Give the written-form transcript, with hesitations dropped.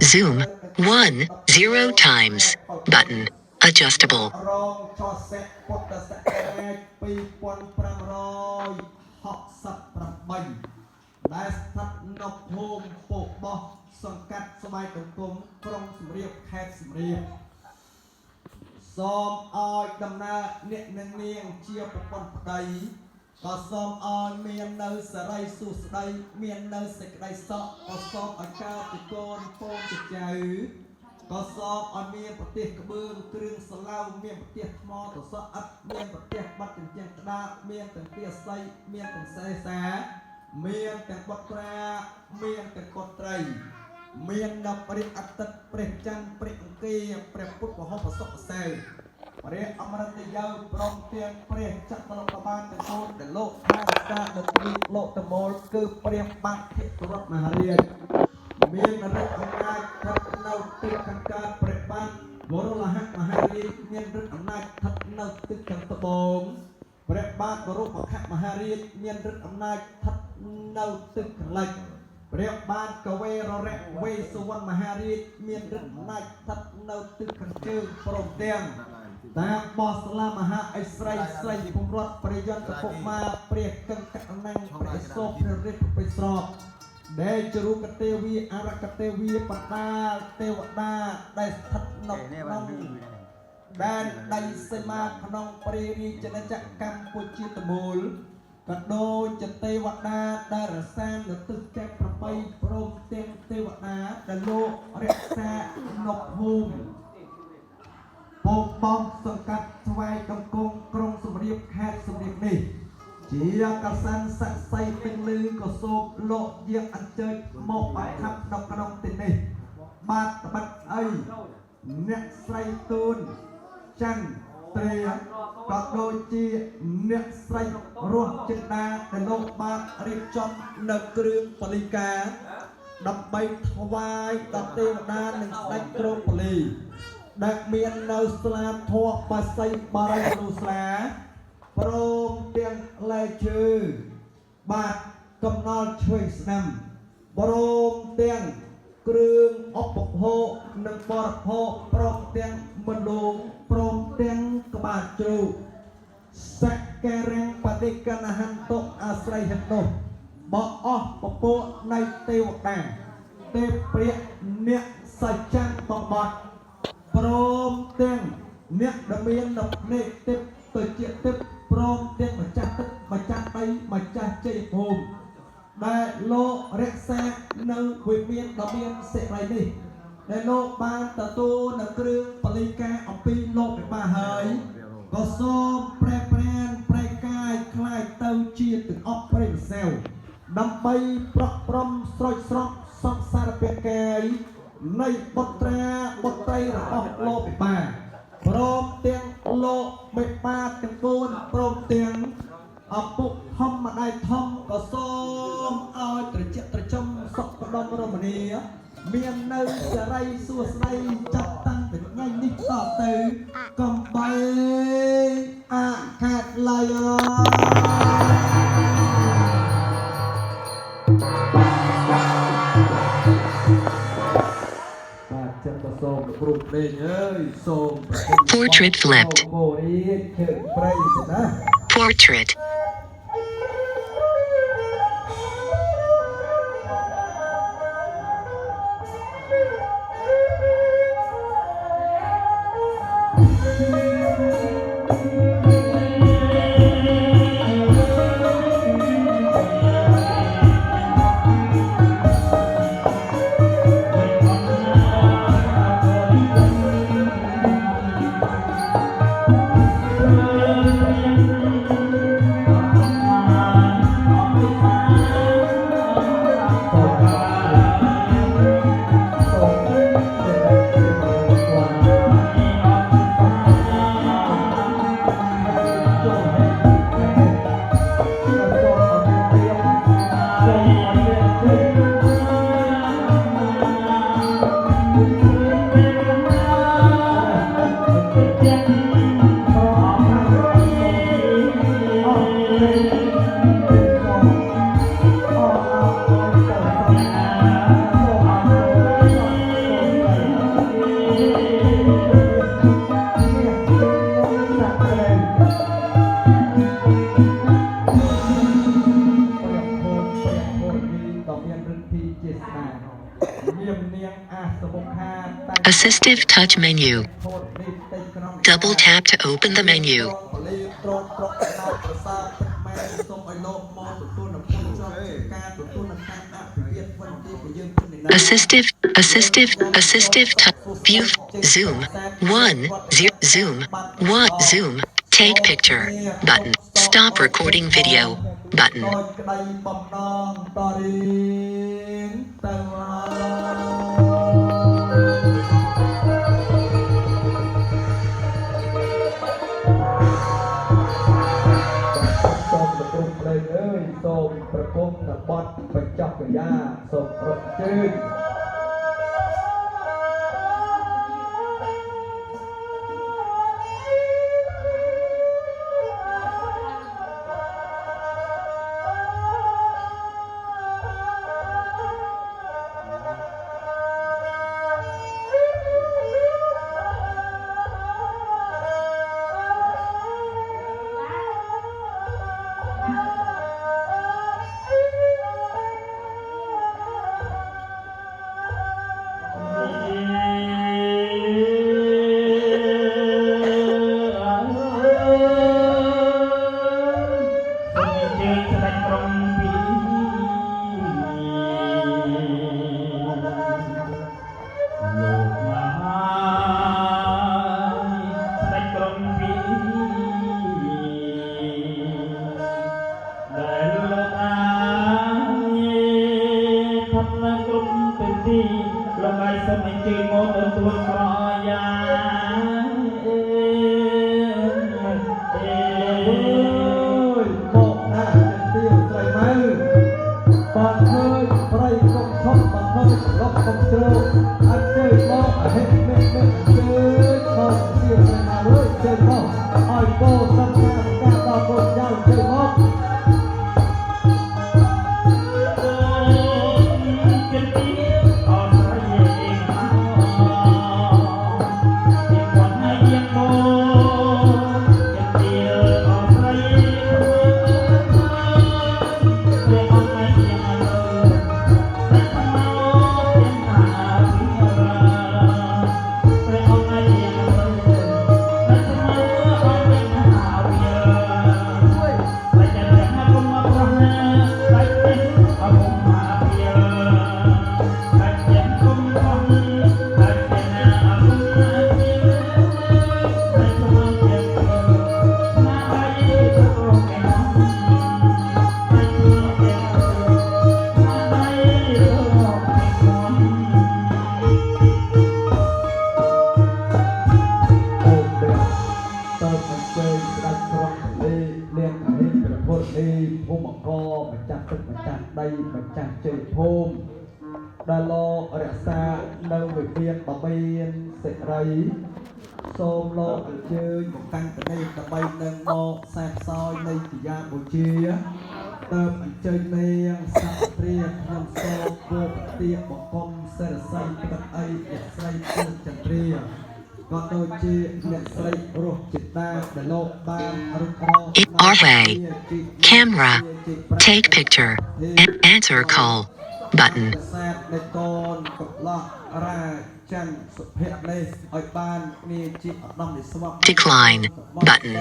Zoom 10 times. Button. Adjustable. ដែលស្ថិតនៅភូមិពោកបោះសង្កាត់ស្វាយដង្គមក្រុងសំរៀបខេត្តសំរៀបសូមឲ្យដំណើរអ្នកនាងជាប្រពន្ធប្តីក៏សូមឲ្យមាននៅសេរីសុខស្ដីមាននៅសេចក្តីសុខក៏សូមឲ្យកើតជាកូនពងជាចៅក៏សូមឲ្យមានប្រទេសក្បឿងគ្រឿងស្លាវមានប្រទេសថ្មទៅសក់ឥតមានប្រទេសបាត់ចិញ្ចឹងក្តារមានទាំងទាស័យមានទាំងសេសាមានទាំងបុត្រាមានទាំងកុត្រី មានដល់ព្រះអតិតព្រះច័ន្ទព្រះអង្គាព្រះពុទ្ធមហោបសុខសែព្រះអមរតយោព្រមទាំងព្រះចក្រលោកបាលទាំងសូនដែលលោកថារក្សាដល់ទីលោកតមលគឺព្រះបាទធិរតមហារាជមានរិទ្ធអំណាចស្ថិតនៅទីខាងកើតព្រះបាទវរលហៈមហារាជមានរិទ្ធអំណាចស្ថិតនៅទីខាងត្បូងព្រះបាទវរុបខមហារាជមានរិទ្ធអំណាចស្ថិតនៅទីខាងលិច ព្រះបាទកវេររៈវេសវណ្ណមហារាជមានរិទ្ធអំណាចស្ថិតនៅទឹកខាងជើងព្រមទាំងតាមបោះស្លាមហាអិស្រីស្រីពំរត់ព្រះយន្តពុមាព្រះកង្កណាំងព្រះសោព្រះរិទ្ធព្រះស្រោបដែលជារូបទេវីអរកទេវីបតាទេវតាដែលស្ថិតនៅក្នុងដែនដីសីមាក្នុងព្រះរាជាណាចក្រកម្ពុជាទាំងមូល ក៏ដូចជាទេវតាដែលរក្សានៅទឹកកែប្របីព្រមទាំងទេវតាដែលលោករក្សានៅភូមិពោកបោះសង្កាត់ស្វាយដង្គមក្រុងសំរៀបខេត្តសំរៀបនេះជាកសានស័ក្តិសិទ្ធិទាំងលឺក៏សូមលោកយាងអញ្ជើញមកបង្ខំនៅក្នុងទីនេះបាទត្បិតអីអ្នកស្រីទូនច័ន្ទ ព្រះក៏ដូចជាអ្នកស្រីរស់ចិន្តាដែលលោកបានរៀបចំនៅគ្រឿងពលីកាដើម្បីថ្វាយដល់ទេវតានិងស្ដេចក្រុងពលីដែលមាននៅស្លាធម៌បាសីបារីនុស្លាព្រមទាំងលែជើបាទកំណល់ឆ្វេងស្ដាំព្រមទាំងគ្រឿងឧបភោគនិងបរិភោគព្រមទាំងមនុស្ស ព្រមទាំងក្បាលជ្រូកសក្ការៈបដិកណហន្តុអាស្រ័យហេតុនោះបអស់ពពួកនៃទេវតាទេពព្រះអ្នកសច្ចាបំបត្តិព្រមទាំងអ្នកដែលមាននៅនៃទេពទៅជាទេពព្រមទាំងម្ចាស់ទឹកម្ចាស់ដីម្ចាស់ជ័យភូមិដែលលោករក្សានៅវិមានដ៏មានសេរីនេះ ដែលលោកបានទទួលនៅគ្រឿងពលីកាអំពីលោកពិបាកហើយក៏សូមប្រែប្រានប្រែកាយคล้ายទៅជាទាំងអស់ព្រះវិសាលដើម្បីប្រក់ព្រំស្រោចស្រពសង្សារពកាយនៃបុត្រាបុត្រីរបស់លោកពិបាកព្រមទាំងលោកពិបាកទាំងគូនព្រមទាំងអពុកធម្មម្ដាយធំក៏សូមឲ្យត្រជាក់ត្រចំសុខដុមរមនា មាននៅសេរីសួស្ដីចាប់តាំងពីថ្ងៃនេះតទៅកំបីអាខាត់ឡាយបាទចាំទៅសូមព្រមលេងអើយសូម Portrait flipped. Portrait. Assistive touch menu. Double tap to open the menu. Assistive touch view zoom 1 zoom take picture button stop recording video button សូមប្រគំនៅបទបញ្ចប់កិរិយាសូមរត់ជើង ដែលលោករក្សានៅវិមានបបៀនសេរីសូមលោកអញ្ជើញមកកាន់ប្រទេសដើម្បីនឹងមកខ្សែផ្សោយនៃទយាបូជាតើបអញ្ជើញនាងសាស្ត្រីខ្ញុំសូមគោរពទាបបង្គំសិរស័យទឹកអីអ្នកស្រីពុទ្ធចន្ទ្រាក៏ដូចជាអ្នកស្រីរស់ចិតាដែលលោកបានរក Array camera take picture answer call button decline button